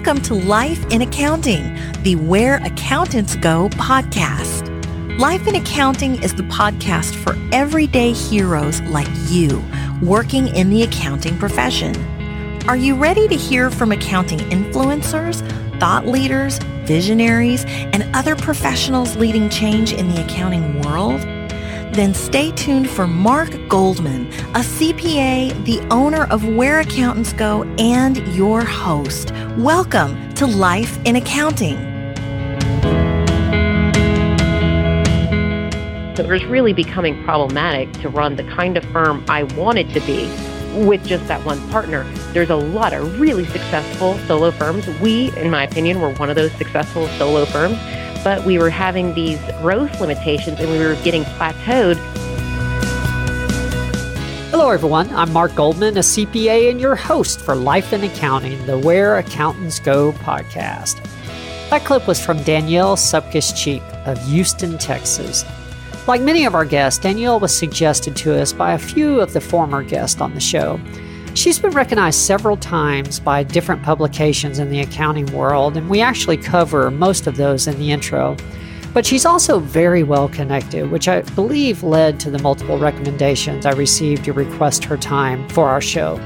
Welcome to Life in Accounting, the Where Accountants Go podcast. Life in Accounting is the podcast for everyday heroes like you working in the accounting profession. Are you ready to hear from accounting influencers, thought leaders, visionaries, and other professionals leading change in the accounting world? Then stay tuned for Mark Goldman, a CPA, the owner of Where Accountants Go, and your host. Welcome to Life in Accounting. It was really becoming problematic to run the kind of firm I wanted to be with just that one partner. There's a lot of really successful solo firms. We, in my opinion, were one of those successful solo firms, but we were having these growth limitations and we were getting plateaued. Hello, everyone. I'm Mark Goldman, a CPA and your host for Life in Accounting, the Where Accountants Go podcast. That clip was from Danielle Supkis of Houston, Texas. Like many of our guests, Danielle was suggested to us by a few of the former guests on the show. She's been recognized several times by different publications in the accounting world, and we actually cover most of those in the intro. But she's also very well connected, which I believe led to the multiple recommendations I received to request her time for our show.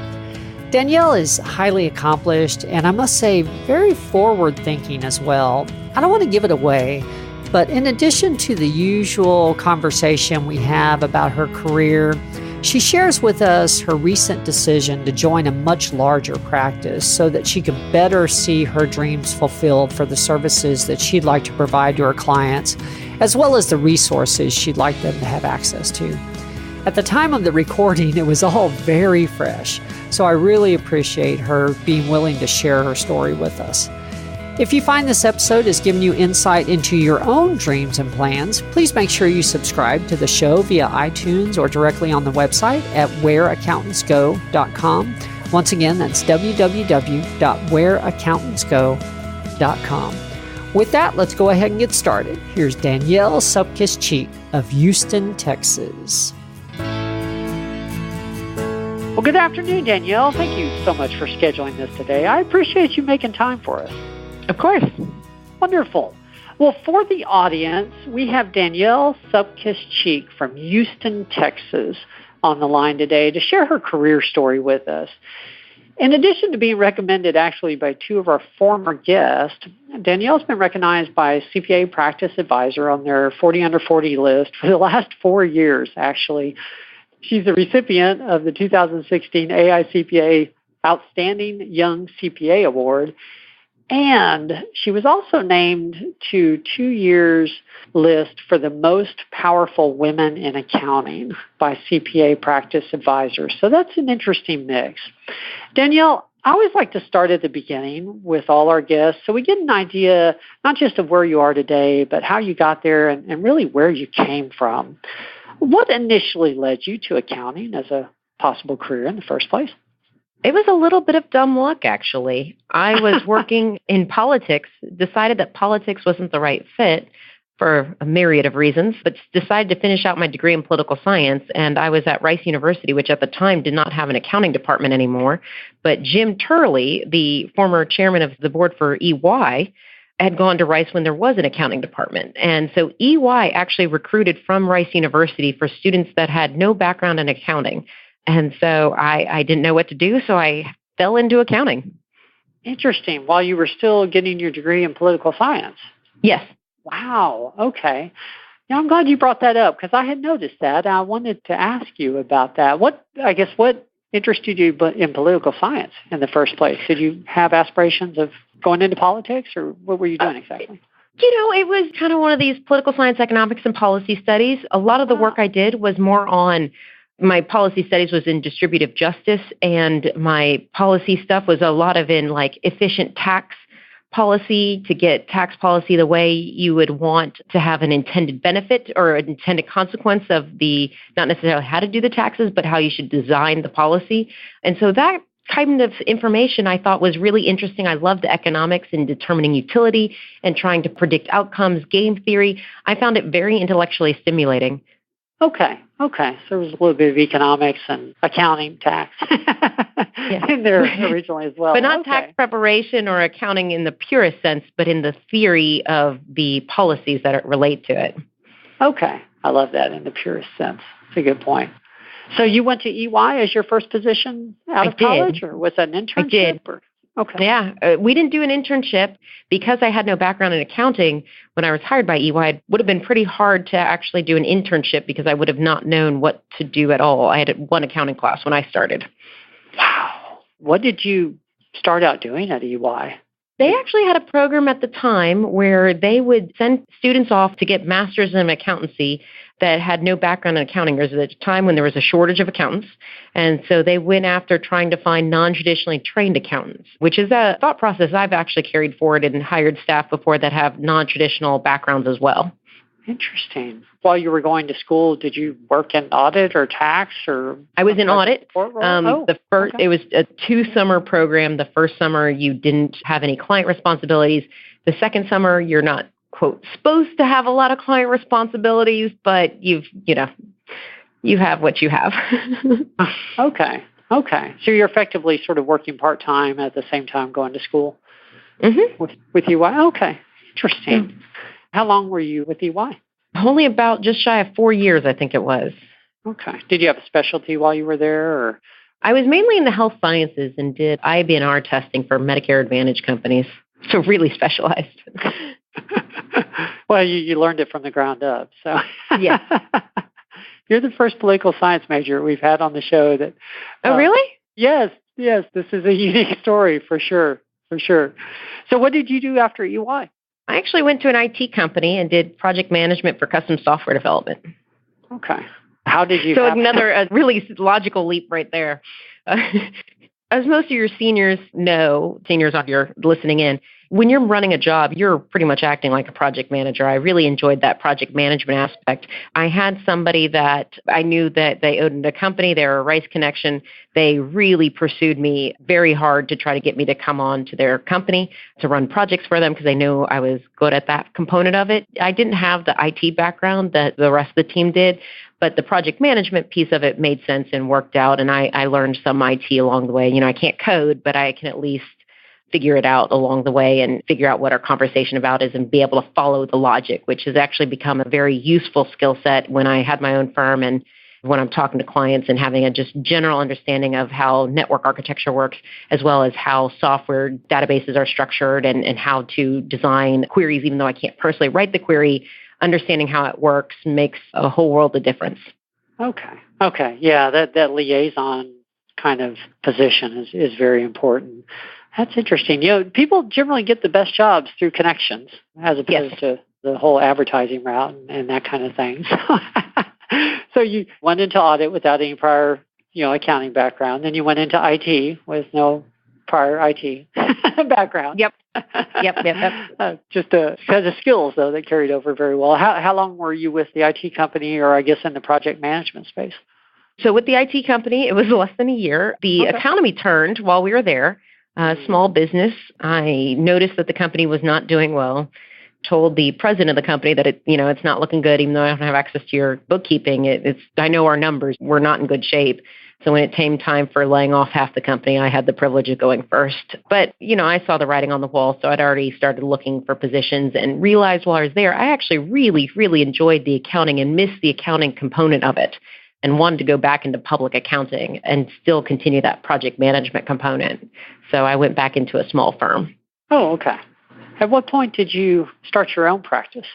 Danielle is highly accomplished, and I must say, very forward-thinking as well. I don't want to give it away, but in addition to the usual conversation we have about her career, she shares with us her recent decision to join a much larger practice so that she could better see her dreams fulfilled for the services that she'd like to provide to her clients, as well as the resources she'd like them to have access to. At the time of the recording, it was all very fresh, so I really appreciate her being willing to share her story with us. If you find this episode has given you insight into your own dreams and plans, please make sure you subscribe to the show via iTunes or directly on the website at whereaccountantsgo.com. Once again, that's www.whereaccountantsgo.com. With that, let's go ahead and get started. Here's Danielle Supkis of Houston, Texas. Well, good afternoon, Danielle. Thank you so much for scheduling this today. I appreciate you making time for us. Of course. Wonderful. Well, for the audience, we have Danielle Supkis from Houston, Texas on the line today to share her career story with us. In addition to being recommended actually by two of our former guests, Danielle's been recognized by CPA Practice Advisor on their 40 under 40 list for the last 4 years, actually. She's the recipient of the 2016 AICPA Outstanding Young CPA Award. And she was also named to 2 years' list for the most powerful women in accounting by CPA Practice Advisors. So that's an interesting mix. Danielle, I always like to start at the beginning with all our guests so we get an idea not just of where you are today, but how you got there and really where you came from. What initially led you to accounting as a possible career in the first place? It was a little bit of dumb luck, actually. I was working in politics, decided that politics wasn't the right fit for a myriad of reasons, but decided to finish out my degree in political science. And I was at Rice University, which at the time did not have an accounting department anymore. But Jim Turley, the former chairman of the board for EY, had gone to Rice when there was an accounting department. And so EY actually recruited from Rice University for students that had no background in accounting. And so I didn't know what to do, so I fell into accounting. Interesting. While you were still getting your degree in political science? Yes. Wow. Okay. Yeah, I'm glad you brought that up because I had noticed that. I wanted to ask you about that. What interested you in political science in the first place? Did you have aspirations of going into politics, or what were you doing exactly? It was kind of one of these political science, economics, and policy studies. A lot of the work I did was more on my policy studies was in distributive justice, and my policy stuff was a lot of in like efficient tax policy to get tax policy the way you would want to have an intended benefit or an intended consequence of the, not necessarily how to do the taxes, but how you should design the policy. And so that kind of information I thought was really interesting. I loved the economics in determining utility and trying to predict outcomes, game theory. I found it very intellectually stimulating. Okay. Okay. So there was a little bit of economics and accounting, tax in there originally as well. But not tax preparation or accounting in the purest sense, but in the theory of the policies that relate to it. Okay. I love that in the purest sense. That's a good point. So you went to EY as your first position out of college, or was that an internship? I did. Okay. Yeah. We didn't do an internship because I had no background in accounting. When I was hired by EY, it would have been pretty hard to actually do an internship because I would have not known what to do at all. I had one accounting class when I started. Wow. What did you start out doing at EY? They actually had a program at the time where they would send students off to get masters in accountancy that had no background in accounting. There was a time when there was a shortage of accountants, and so they went after trying to find non-traditionally trained accountants, which is a thought process I've actually carried forward and hired staff before that have non-traditional backgrounds as well. Interesting. While you were going to school, did you work in audit or tax or? I was in audit. It was a 2-summer program. The first summer you didn't have any client responsibilities. The second summer you're not, quote, supposed to have a lot of client responsibilities, but you have what you have. Okay. So you're effectively sort of working part-time at the same time going to school with EY? Okay. Interesting. Mm-hmm. How long were you with EY? Only about just shy of 4 years, I think it was. Okay. Did you have a specialty while you were there? Or? I was mainly in the health sciences and did IBNR testing for Medicare Advantage companies. So really specialized. Well, you learned it from the ground up. So yeah. You're the first political science major we've had on the show that. Oh, really? Yes. This is a unique story for sure. So what did you do after EY? I actually went to an IT company and did project management for custom software development. Okay. How did you? So a really logical leap right there. As most of your seniors know, seniors on your listening in, when you're running a job, you're pretty much acting like a project manager. I really enjoyed that project management aspect. I had somebody that I knew that they owned a company. They were a Rice connection. They really pursued me very hard to try to get me to come on to their company to run projects for them because they knew I was good at that component of it. I didn't have the IT background that the rest of the team did, but the project management piece of it made sense and worked out, and I learned some IT along the way. I can't code, but I can at least figure it out along the way and figure out what our conversation about is and be able to follow the logic, which has actually become a very useful skill set when I had my own firm and when I'm talking to clients and having a just general understanding of how network architecture works, as well as how software databases are structured and how to design queries, even though I can't personally write the query. Understanding how it works makes a whole world of difference. Okay. Yeah, that liaison kind of position is very important. That's interesting. People generally get the best jobs through connections as opposed to the whole advertising route and that kind of thing. So you went into audit without any prior, accounting background. Then you went into IT with no prior IT background. Yep. Just a set of skills, though, that carried over very well. How long were you with the IT company, or I guess in the project management space? So with the IT company, it was less than a year. The economy turned while we were there. Small business. I noticed that the company was not doing well. Told the president of the company that it's not looking good, even though I don't have access to your bookkeeping. I know our numbers were not in good shape. So when it came time for laying off half the company, I had the privilege of going first. But, I saw the writing on the wall, so I'd already started looking for positions and realized while I was there, I actually really, really enjoyed the accounting and missed the accounting component of it and wanted to go back into public accounting and still continue that project management component. So I went back into a small firm. Oh, okay. At what point did you start your own practice?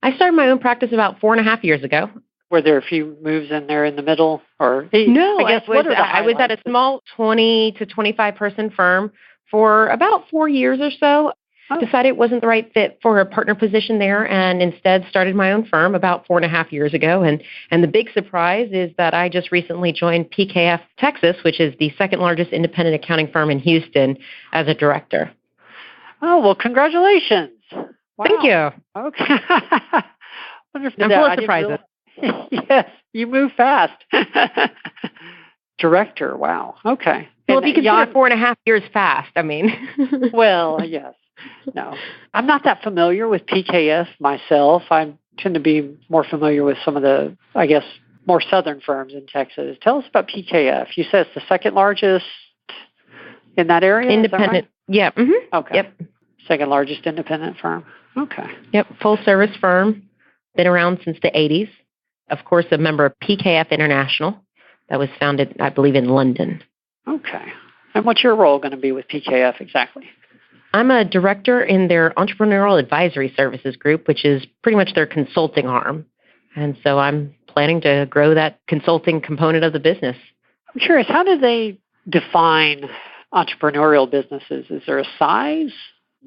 I started my own practice about 4.5 years ago. Were there a few moves in there in the middle? Or no, I was at a small 20 to 25 person firm for about 4 years or so. Decided it wasn't the right fit for a partner position there and instead started my own firm about 4.5 years ago. And the big surprise is that I just recently joined PKF Texas, which is the second largest independent accounting firm in Houston, as a director. Oh, well, congratulations. Wow. Thank you. Okay. Wonderful. I'm full of surprises. Yes, you move fast. Director, wow. Okay. Well, if you consider 4.5 years fast, Well, yes. No. I'm not that familiar with PKF myself. I tend to be more familiar with some of the, more southern firms in Texas. Tell us about PKF. You said it's the second largest in that area? Independent. Yeah. Mm-hmm. Okay. Yep. Second largest independent firm. Okay. Yep. Full service firm. Been around since the 80s. Of course, a member of PKF International that was founded, I believe, in London. Okay. And what's your role going to be with PKF exactly? I'm a director in their Entrepreneurial Advisory Services group, which is pretty much their consulting arm. And so I'm planning to grow that consulting component of the business. I'm curious, how do they define entrepreneurial businesses? Is there a size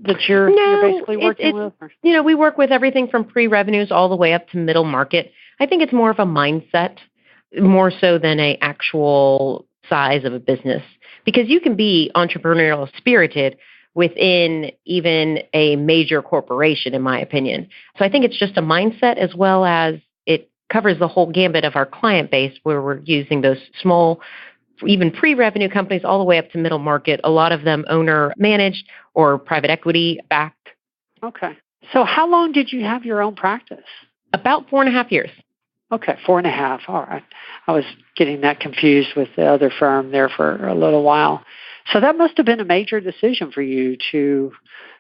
that you're basically working with? We work with everything from pre-revenues all the way up to middle market. I think it's more of a mindset, more so than an actual size of a business. Because you can be entrepreneurial spirited within even a major corporation, in my opinion. So I think it's just a mindset, as well as it covers the whole gambit of our client base, where we're using those small, even pre-revenue companies all the way up to middle market, a lot of them owner managed or private equity backed. Okay. So how long did you have your own practice? About 4.5 years. Okay, 4.5. All right. I was getting that confused with the other firm there for a little while. So that must have been a major decision for you to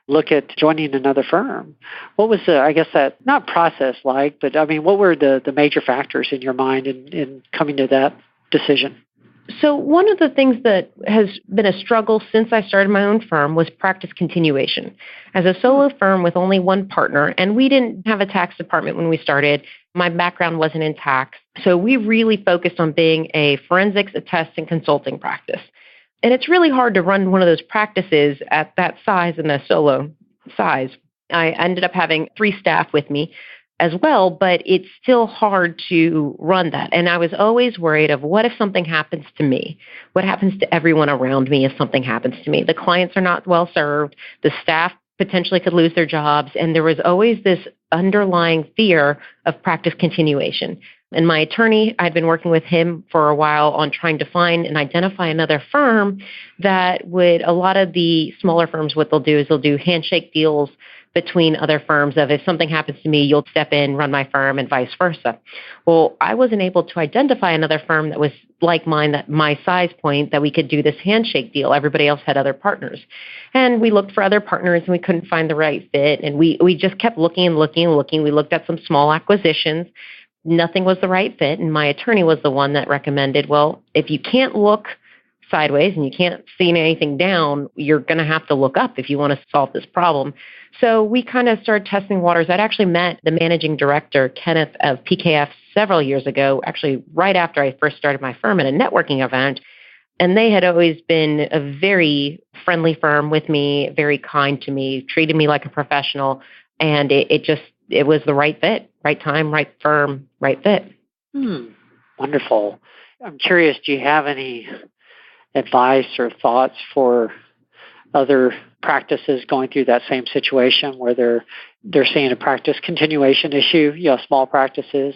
look at joining another firm. What was that not process like, but what were the major factors in your mind in coming to that decision? So one of the things that has been a struggle since I started my own firm was practice continuation. As a solo firm with only one partner, and we didn't have a tax department when we started, my background wasn't in tax. So we really focused on being a forensics, attest, and consulting practice. And it's really hard to run one of those practices at that size and a solo size. I ended up having 3 staff with me as well, but it's still hard to run that. And I was always worried of, what if something happens to me? What happens to everyone around me if something happens to me? The clients are not well served. The staff potentially could lose their jobs. And there was always this underlying fear of practice continuation. And my attorney, I'd been working with him for a while on trying to find and identify another firm that would, a lot of the smaller firms, what they'll do is they'll do handshake deals between other firms of, if something happens to me, you'll step in, run my firm, and vice versa. Well, I wasn't able to identify another firm that was like mine, that my size point, that we could do this handshake deal. Everybody else had other partners. And we looked for other partners and we couldn't find the right fit. And we just kept looking and looking and looking. We looked at some small acquisitions. Nothing was the right fit. And my attorney was the one that recommended, well, if you can't look sideways and you can't see anything down, you're going to have to look up if you want to solve this problem. So we kind of started testing waters. I'd actually met the managing director, Kenneth, of PKF several years ago, actually right after I first started my firm, at a networking event. And they had always been a very friendly firm with me, very kind to me, treated me like a professional. And it was the right fit, right time, right firm, right fit. Wonderful. I'm curious, do you have any advice or thoughts for other practices going through that same situation where they're seeing a practice continuation issue, small practices,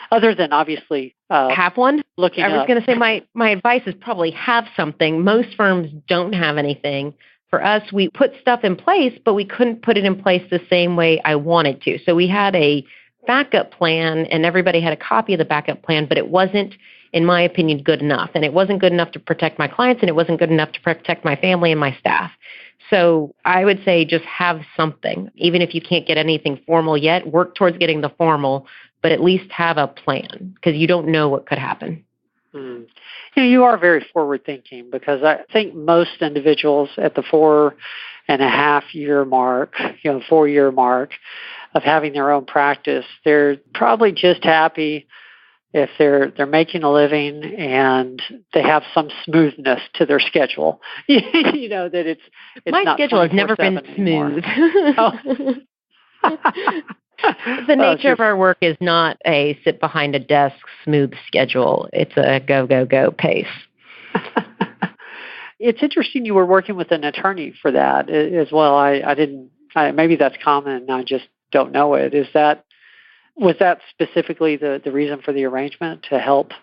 other than obviously have one? I was going to say my advice is probably have something. Most firms don't have anything. For us, we put stuff in place, but we couldn't put it in place the same way I wanted to. So we had a backup plan, and everybody had a copy of the backup plan, but it wasn't, in my opinion, good enough. And it wasn't good enough to protect my clients, and it wasn't good enough to protect my family and my staff. So I would say just have something. Even if you can't get anything formal yet, work towards getting the formal, but at least have a plan, because you don't know what could happen. You are very forward-thinking, because I think most individuals at the 4.5-year mark, 4-year mark of having their own practice, they're probably just happy if they're making a living and they have some smoothness to their schedule. That it's my not schedule has never been smooth. The nature of our work is not a sit behind a desk smooth schedule. It's a go, go, go pace. It's interesting you were working with an attorney for that as well. Maybe that's common and I just don't know it. Was that specifically the reason for the arrangement, to help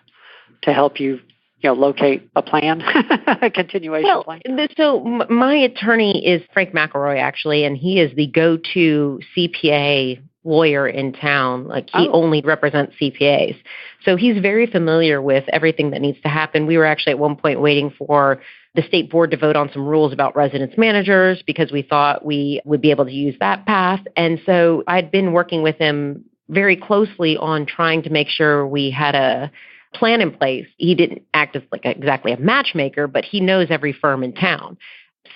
you locate a plan, a continuation plan? So my attorney is Frank McElroy, actually, and he is the go-to CPA lawyer in town. Like he only represents CPAs. So he's very familiar with everything that needs to happen. We were actually at one point waiting for the state board to vote on some rules about residence managers because we thought we would be able to use that path. And so I'd been working with him very closely on trying to make sure we had a plan in place. He didn't act as like exactly a matchmaker, but he knows every firm in town.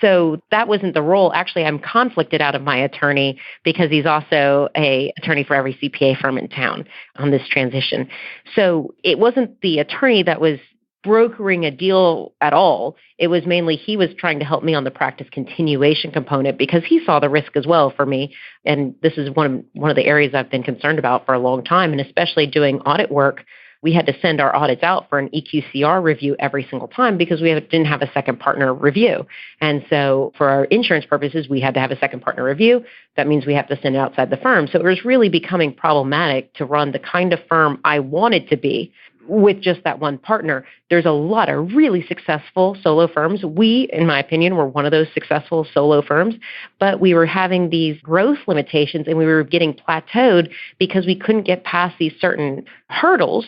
So that wasn't the role. Actually, I'm conflicted out of my attorney because he's also an attorney for every CPA firm in town on this transition. So it wasn't the attorney that was brokering a deal at all. It was mainly he was trying to help me on the practice continuation component because he saw the risk as well for me. And this is one of the areas I've been concerned about for a long time, and especially doing audit work. We had to send our audits out for an EQCR review every single time because we didn't have a second partner review. And so for our insurance purposes, we had to have a second partner review. That means we have to send it outside the firm. So it was really becoming problematic to run the kind of firm I wanted to be with just that one partner. There's a lot of really successful solo firms. We, in my opinion, were one of those successful solo firms, but we were having these growth limitations and we were getting plateaued because we couldn't get past these certain hurdles,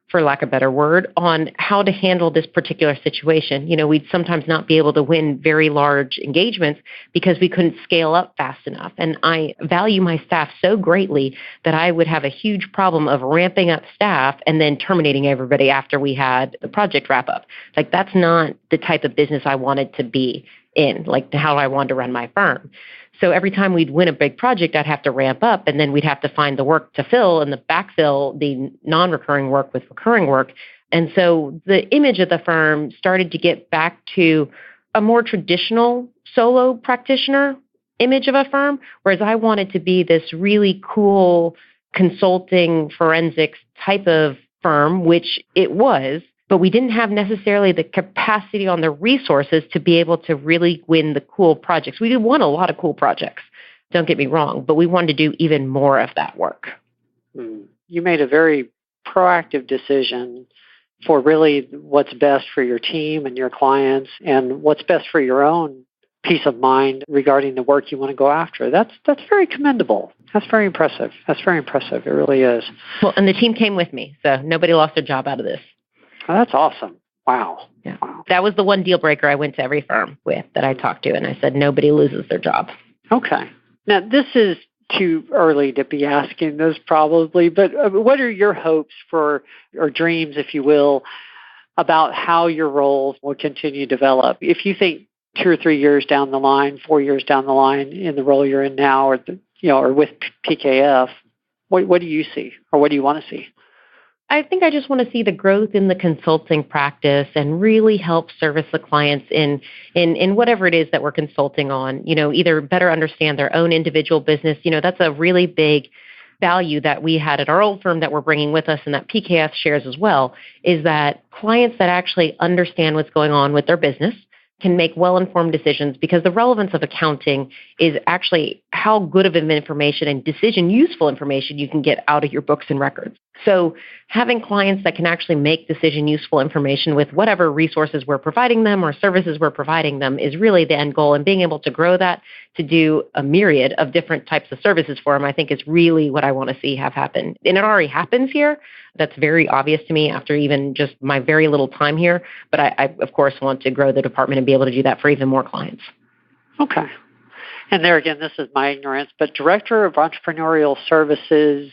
for lack of a better word, on how to handle this particular situation. You know, we'd sometimes not be able to win very large engagements because we couldn't scale up fast enough. And I value my staff so greatly that I would have a huge problem of ramping up staff and then terminating everybody after we had the project wrap up. Like, that's not the type of business I wanted to be in, like how I wanted to run my firm. So every time we'd win a big project, I'd have to ramp up, and then we'd have to find the work to fill and the backfill the non-recurring work with recurring work. And so the image of the firm started to get back to a more traditional solo practitioner image of a firm, whereas I wanted to be this really cool consulting forensics type of firm, which it was, but we didn't have necessarily the capacity on the resources to be able to really win the cool projects. We won a lot of cool projects, don't get me wrong, but we wanted to do even more of that work. You made a very proactive decision for really what's best for your team and your clients and what's best for your own peace of mind regarding the work you want to go after. That's very commendable. That's very impressive. It really is. Well, and the team came with me, so nobody lost their job out of this. Oh, that's awesome. Wow. Yeah. That was the one deal breaker I went to every firm with that I talked to, and I said nobody loses their job. Okay. Now, this is too early to be asking this probably, but what are your hopes for, or dreams, if you will, about how your roles will continue to develop? If you think 2 or 3 years down the line, 4 years down the line in the role you're in now, or or with PKF, what do you see, or what do you want to see? I think I just want to see the growth in the consulting practice and really help service the clients in whatever it is that we're consulting on, either better understand their own individual business. That's a really big value that we had at our old firm that we're bringing with us and that PKF shares as well, is that clients that actually understand what's going on with their business can make well-informed decisions, because the relevance of accounting is actually how good of information and useful information you can get out of your books and records. So having clients that can actually make useful information with whatever resources we're providing them or services we're providing them is really the end goal. And being able to grow that to do a myriad of different types of services for them, I think is really what I want to see have happen. And it already happens here. That's very obvious to me after even just my very little time here. But I of course, want to grow the department and be able to do that for even more clients. Okay. And there again, this is my ignorance, but Director of Entrepreneurial Services,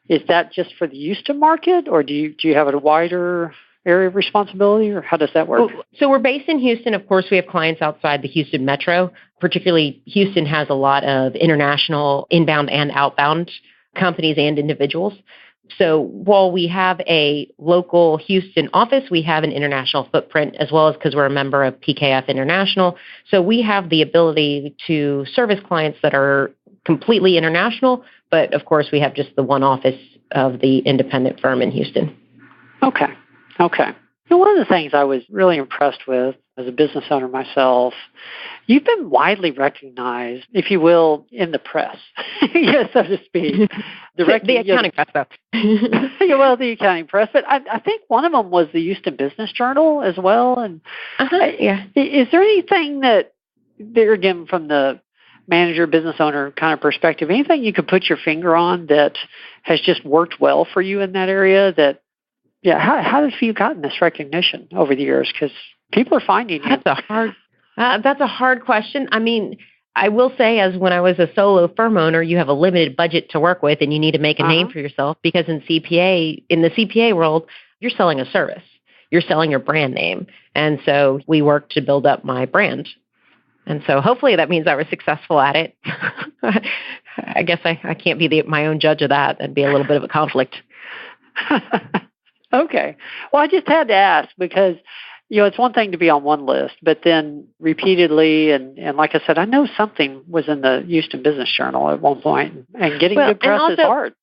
is that just for the Houston market, or do you have a wider area of responsibility, or how does that work? So we're based in Houston. Of course, we have clients outside the Houston metro. Particularly, Houston has a lot of international inbound and outbound companies and individuals. So while we have a local Houston office, we have an international footprint, as well as because we're a member of PKF International. So we have the ability to service clients that are completely international, but of course we have just the one office of the independent firm in Houston. Okay. One of the things I was really impressed with as a business owner myself, you've been widely recognized, if you will, in the press, so to speak. The accounting press, though. Well, the accounting press, but I think one of them was the Houston Business Journal as well. And yeah. Is there anything that, there again, from the manager, business owner kind of perspective, anything you could put your finger on that has just worked well for you in that area? How have you gotten this recognition over the years? Because people are finding you. That's a hard question. I mean, I will say, as when I was a solo firm owner, you have a limited budget to work with, and you need to make a name for yourself, because in the CPA world, you're selling a service. You're selling your brand name. And so we worked to build up my brand. And so hopefully that means I was successful at it. I guess I can't be my own judge of that. That'd be a little bit of a conflict. Okay. Well, I just had to ask because, it's one thing to be on one list, but then repeatedly, and like I said, I know something was in the Houston Business Journal at one point, and getting good press is hard.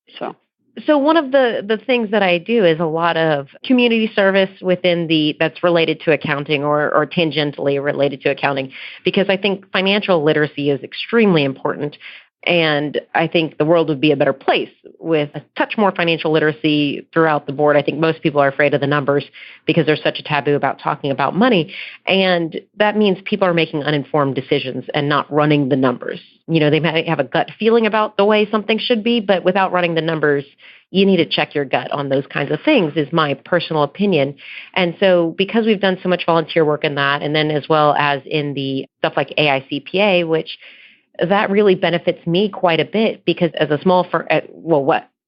So one of the things that I do is a lot of community service that's related to accounting or tangentially related to accounting, because I think financial literacy is extremely important. And I think the world would be a better place with a touch more financial literacy throughout the board. I think most people are afraid of the numbers because there's such a taboo about talking about money. And that means people are making uninformed decisions and not running the numbers. They might have a gut feeling about the way something should be, but without running the numbers, you need to check your gut on those kinds of things, is my personal opinion. And so because we've done so much volunteer work in that, and then as well as in the stuff like AICPA, which that really benefits me quite a bit, because as a small firm,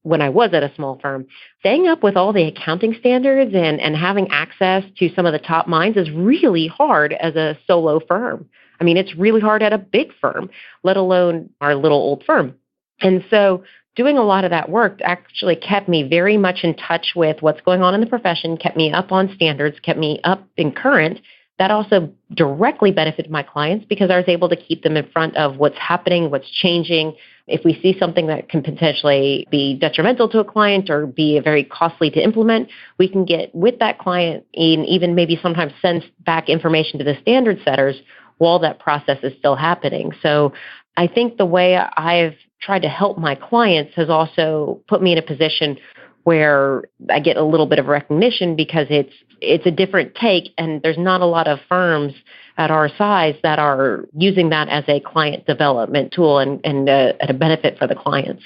when I was at a small firm, staying up with all the accounting standards and having access to some of the top minds is really hard as a solo firm. I mean, it's really hard at a big firm, let alone our little old firm. And so doing a lot of that work actually kept me very much in touch with what's going on in the profession, kept me up on standards, kept me up and current. That also directly benefited my clients because I was able to keep them in front of what's happening, what's changing. If we see something that can potentially be detrimental to a client or be very costly to implement, we can get with that client and even maybe sometimes send back information to the standard setters while that process is still happening. So I think the way I've tried to help my clients has also put me in a position where I get a little bit of recognition, because it's a different take, and there's not a lot of firms at our size that are using that as a client development tool and a benefit for the clients.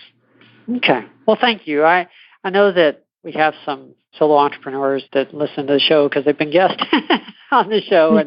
Okay. Well, thank you. I know that we have some solo entrepreneurs that listen to the show because they've been guests on the show,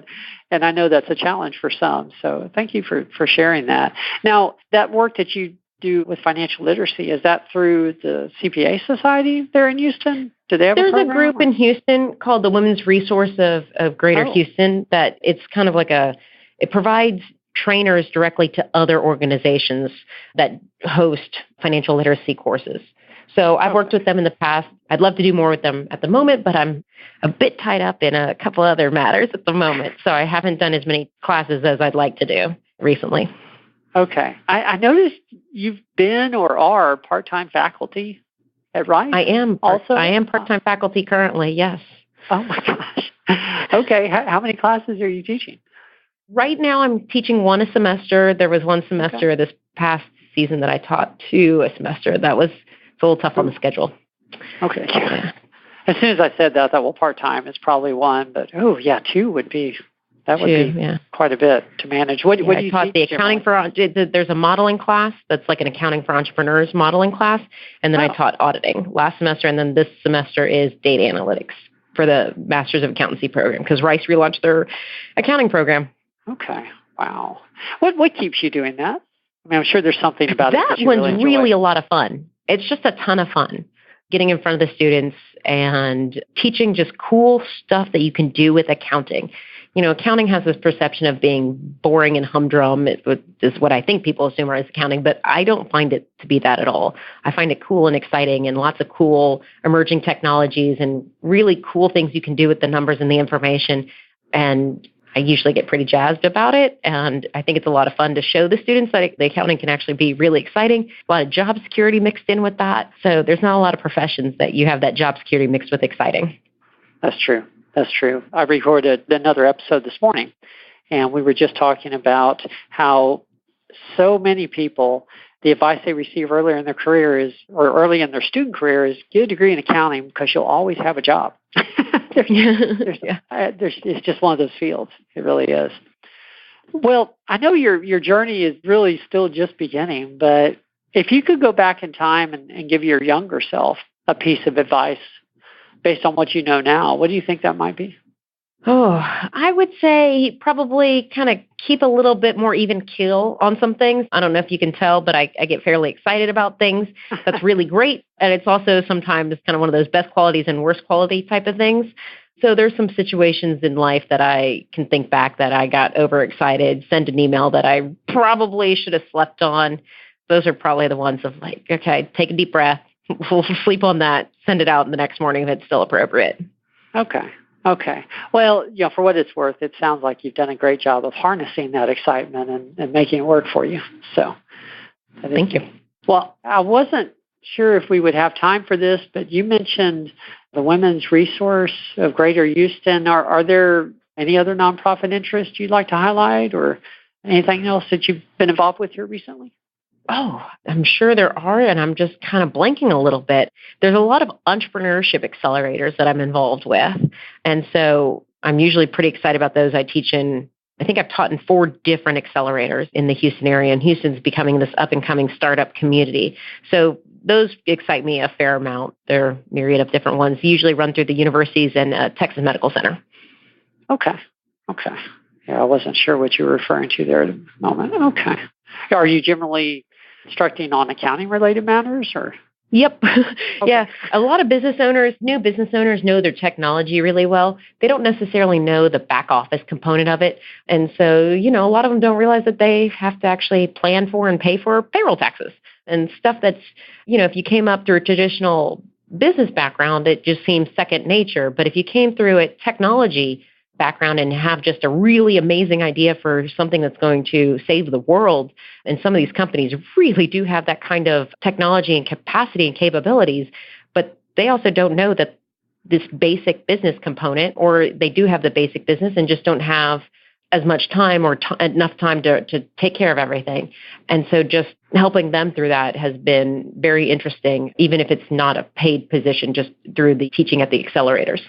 and I know that's a challenge for some. So thank you for sharing that. Now, that work that you do with financial literacy, is that through the CPA Society there in Houston? Do they have There's a group in Houston called the Women's Resource of Greater Houston that it's kind of like it provides trainers directly to other organizations that host financial literacy courses. So I've worked with them in the past. I'd love to do more with them at the moment, but I'm a bit tied up in a couple other matters at the moment. So I haven't done as many classes as I'd like to do recently. Okay. I noticed you've been or are part-time faculty at Rice. I am part-time faculty currently, yes. Oh, my gosh. Okay. How many classes are you teaching? Right now I'm teaching one a semester. There was one semester this past season that I taught 2 a semester. It's a little tough on the schedule. Okay. Yeah. As soon as I said that, I thought, well, part-time is probably 1, but 2 would be... That would be quite a bit to manage. What do you I taught the accounting there's a modeling class that's like an accounting for entrepreneurs modeling class, and then I taught auditing last semester, and then this semester is data analytics for the Masters of Accountancy program, because Rice relaunched their accounting program. Okay. Wow. What keeps you doing that? I mean, I'm sure there's something about that it. That one's really a lot of fun. It's just a ton of fun getting in front of the students and teaching just cool stuff that you can do with accounting. Accounting has this perception of being boring and humdrum, is what I think people assume is accounting, but I don't find it to be that at all. I find it cool and exciting, and lots of cool emerging technologies and really cool things you can do with the numbers and the information. And I usually get pretty jazzed about it, and I think it's a lot of fun to show the students that the accounting can actually be really exciting. A lot of job security mixed in with that. So there's not a lot of professions that you have that job security mixed with exciting. That's true. That's true. I recorded another episode this morning, and we were just talking about how so many people, the advice they receive earlier in their career or early in their student career is get a degree in accounting because you'll always have a job. It's just one of those fields. It really is. Well, I know your journey is really still just beginning, but if you could go back in time and give your younger self a piece of advice based on what you know now, what do you think that might be? Oh, I would say probably kind of keep a little bit more even keel on some things. I don't know if you can tell, but I get fairly excited about things. That's really great. And it's also sometimes kind of one of those best qualities and worst quality type of things. So there's some situations in life that I can think back that I got overexcited, sent an email that I probably should have slept on. Those are probably the ones of like, okay, take a deep breath, we'll sleep on that, send it out the next morning if it's still appropriate. Okay. Well, for what it's worth, it sounds like you've done a great job of harnessing that excitement and making it work for you. So, thank you. Well, I wasn't sure if we would have time for this, but you mentioned the Women's Resource of Greater Houston. Are there any other nonprofit interests you'd like to highlight or anything else that you've been involved with here recently? Oh, I'm sure there are, and I'm just kind of blanking a little bit. There's a lot of entrepreneurship accelerators that I'm involved with, and so I'm usually pretty excited about those. I think I've taught in 4 different accelerators in the Houston area, and Houston's becoming this up-and-coming startup community. So those excite me a fair amount. There are a myriad of different ones, usually run through the universities and Texas Medical Center. Okay. Yeah, I wasn't sure what you were referring to there at the moment. Okay. Are you generally instructing on accounting-related matters, or? Yep. Okay. Yeah. A lot of new business owners know their technology really well. They don't necessarily know the back office component of it. And so, a lot of them don't realize that they have to actually plan for and pay for payroll taxes and stuff that's, if you came up through a traditional business background, it just seems second nature. But if you came through a technology background and have just a really amazing idea for something that's going to save the world, and some of these companies really do have that kind of technology and capacity and capabilities, but they also don't know that this basic business component, or they do have the basic business and just don't have as much time or enough time to take care of everything. And so just helping them through that has been very interesting, even if it's not a paid position, just through the teaching at the accelerators.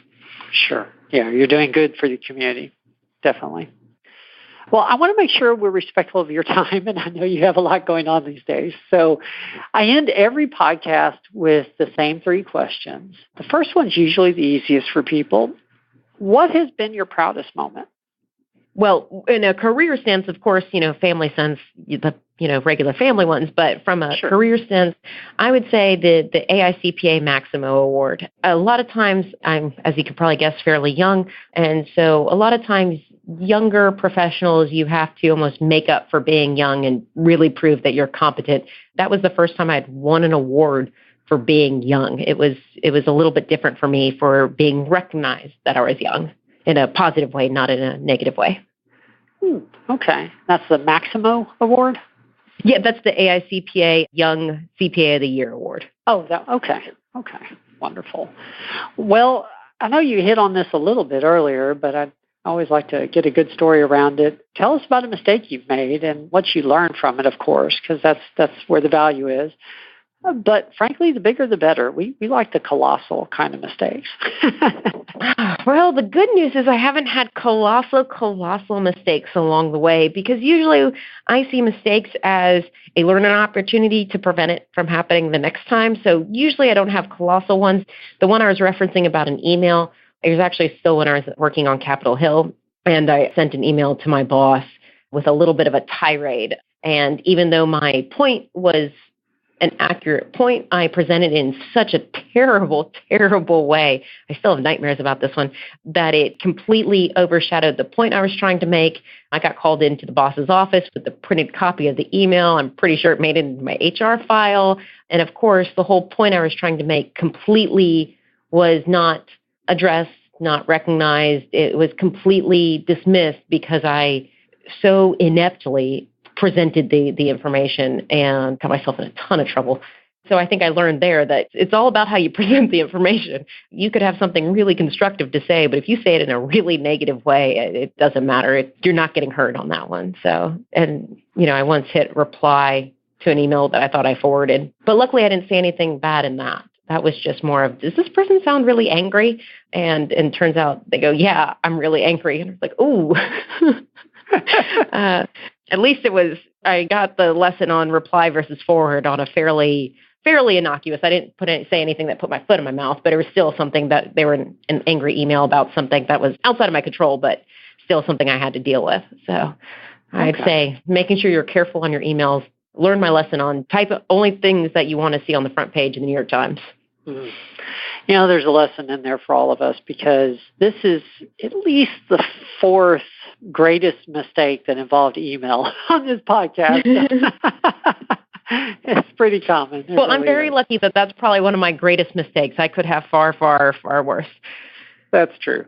Sure. Yeah, you're doing good for the community. Definitely. Well, I want to make sure we're respectful of your time, and I know you have a lot going on these days. So I end every podcast with the same 3 questions. The first one's usually the easiest for people. What has been your proudest moment? Well, in a career sense, of course, family sense, the regular family ones, but from a career sense, I would say the AICPA Maximo Award. A lot of times I'm, as you could probably guess, fairly young. And so a lot of times younger professionals, you have to almost make up for being young and really prove that you're competent. That was the first time I'd won an award for being young. It was a little bit different for me for being recognized that I was young. In a positive way, not in a negative way. Okay. That's the Maximo Award? Yeah, that's the AICPA Young CPA of the Year Award. Oh, okay. Wonderful. Well, I know you hit on this a little bit earlier, but I always like to get a good story around it. Tell us about a mistake you've made and what you learned from it, of course, because that's where the value is. But frankly, the bigger the better. We like the colossal kind of mistakes. Well, the good news is I haven't had colossal mistakes along the way, because usually I see mistakes as a learning opportunity to prevent it from happening the next time. So usually I don't have colossal ones. The one I was referencing about an email, it was actually still when I was working on Capitol Hill, and I sent an email to my boss with a little bit of a tirade. And even though my point was an accurate point, I presented in such a terrible way, I still have nightmares about this one, that it completely overshadowed the point I was trying to make. I got called into the boss's office with the printed copy of the email. I'm pretty sure it made it into my HR file. And of course, the whole point I was trying to make completely was not addressed, not recognized. It was completely dismissed because I so ineptly presented the information and got myself in a ton of trouble. So I think I learned there that it's all about how you present the information. You could have something really constructive to say, but if you say it in a really negative way, it doesn't matter. You're not getting heard on that one. So, and I once hit reply to an email that I thought I forwarded, but luckily I didn't say anything bad in that. That was just more of, does this person sound really angry? And turns out they go, yeah, I'm really angry. And it's like, ooh. At least I got the lesson on reply versus forward on a fairly innocuous. I didn't say anything that put my foot in my mouth, but it was still something that they were an angry email about something that was outside of my control, but still something I had to deal with. So I'd say making sure you're careful on your emails. Learn my lesson on type of only things that you want to see on the front page in the New York Times. Mm-hmm. There's a lesson in there for all of us, because this is at least the fourth greatest mistake that involved email on this podcast. It's pretty common. Well, I'm very lucky that that's probably one of my greatest mistakes. I could have far, far, far worse. That's true.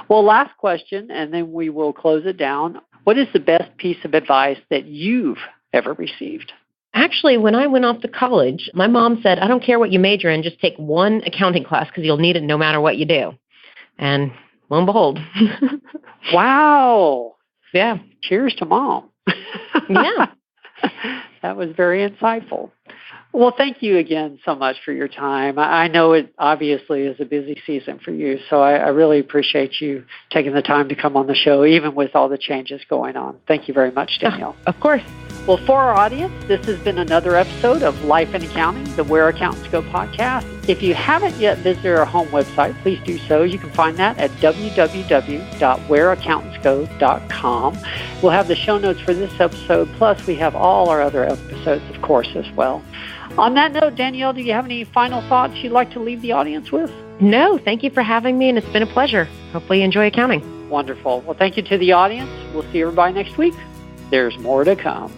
Well, last question, and then we will close it down. What is the best piece of advice that you've ever received? Actually, when I went off to college, my mom said, I don't care what you major in, just take one accounting class because you'll need it no matter what you do. And lo and behold. Wow. Yeah. Cheers to Mom. Yeah. That was very insightful. Well, thank you again so much for your time. I know it obviously is a busy season for you, so I really appreciate you taking the time to come on the show, even with all the changes going on. Thank you very much, Danielle. Of course. Well, for our audience, this has been another episode of Life in Accounting, the Where Accountants Go podcast. If you haven't yet visited our home website, please do so. You can find that at www.whereaccountantsgo.com. We'll have the show notes for this episode, plus we have all our other episodes, of course, as well. On that note, Danielle, do you have any final thoughts you'd like to leave the audience with? No, thank you for having me, and it's been a pleasure. Hopefully you enjoy accounting. Wonderful. Well, thank you to the audience. We'll see everybody next week. There's more to come.